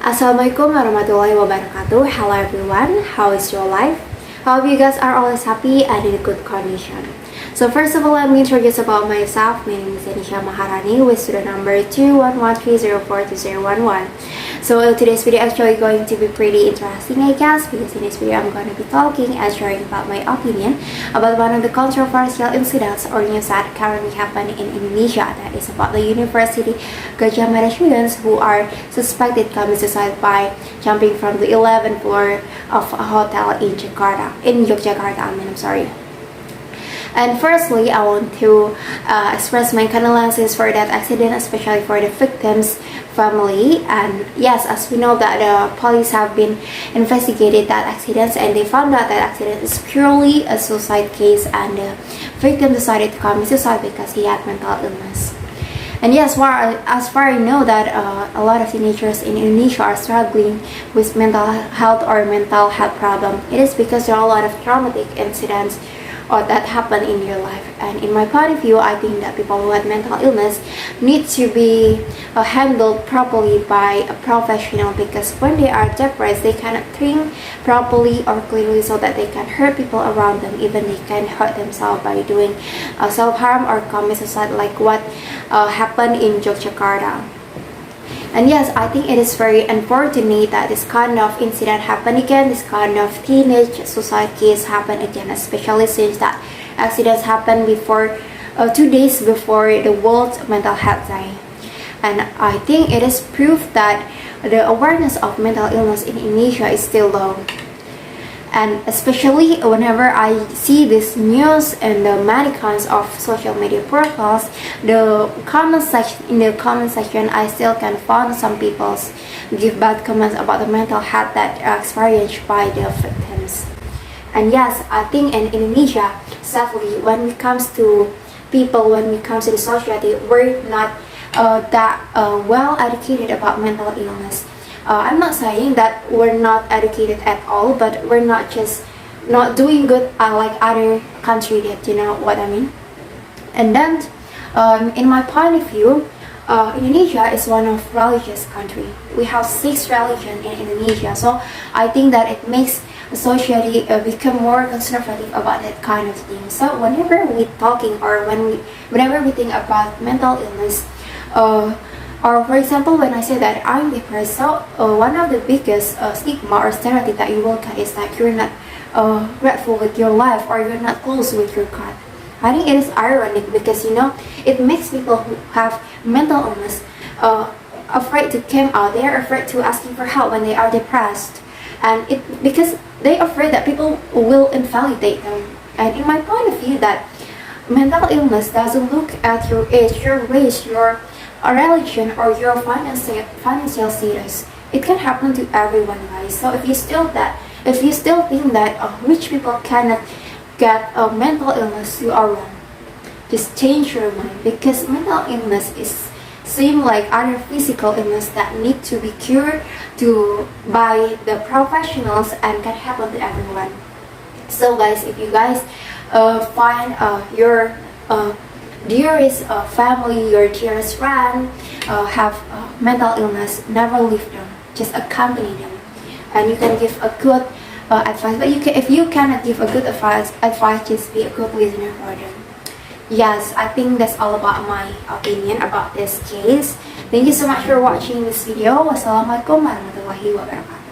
Assalamualaikum warahmatullahi wabarakatuh. Hello everyone, how is your life? I hope you guys are always happy and in good condition. So first of all, let me introduce about myself. My name is Denisya Maharani with student number 211304211. So today's video actually going to be pretty interesting, I guess, because in this video I'm going to be talking and sharing about my opinion about one of the controversial incidents or news that currently happen in Indonesia. That is about the University Gajah Mada students who are suspected commit suicide by jumping from the 11th floor of a hotel in Yogyakarta. I'm sorry. And firstly, I want to express my condolences for that accident, especially for the victims' family. And yes, as we know that the police have been investigated that accident, and they found out that accident is purely a suicide case, and the victim decided to commit suicide because he had mental illness. And yes, as far as I know that a lot of teenagers in Indonesia are struggling with mental health or mental health problem. It is because there are a lot of traumatic incidents or that happen in your life. And in my point of view, I think that people who have mental illness need to be handled properly by a professional, because when they are depressed, they cannot think properly or clearly, so that they can hurt people around them. Even they can hurt themselves by doing self-harm or commit suicide, like what happened in Yogyakarta. And yes, I think it is very unfortunate that this kind of incident happened again, this kind of teenage suicide case happened again, especially since that accidents happened before 2 days before the World Mental Health Day. And I think it is proof that the awareness of mental illness in Indonesia is still low. And especially whenever I see this news and the many kinds of social media profiles, in the comment section, I still can find some people give bad comments about the mental health that are experienced by the victims. And yes, I think in Indonesia, sadly, when it comes to people, when it comes to the society, we're not that well educated about mental illness. I'm not saying that we're not educated at all, but we're not doing good like other countries did, you know what I mean? And then, in my point of view, Indonesia is one of religious country. We have 6 religions in Indonesia, so I think that it makes the society become more conservative about that kind of thing. So whenever we talking or whenever we think about mental illness, or for example, when I say that I'm depressed, so one of the biggest stigma or stereotype that you will get is that you're not grateful with your life, or you're not close with your God. I think it is ironic because, you know, it makes people who have mental illness afraid to come out. They are afraid to asking for help when they are depressed, and because they are afraid that people will invalidate them. And in my point of view, that mental illness doesn't look at your age, your race, your religion, or your financial status. It can happen to everyone, guys. So if you still think that rich people cannot get a mental illness, you are wrong. Just change your mind, because mental illness is same like other physical illness that need to be cured by the professionals, and can happen to everyone. So guys, if you guys find your dearest family, your dearest friend have mental illness, never leave them. Just accompany them, and you can give a good advice. But if you cannot give a good advice, just be a good listener for them. Yes, I think that's all about my opinion about this case. Thank you so much for watching this video. Wassalamualaikum warahmatullahi wabarakatuh.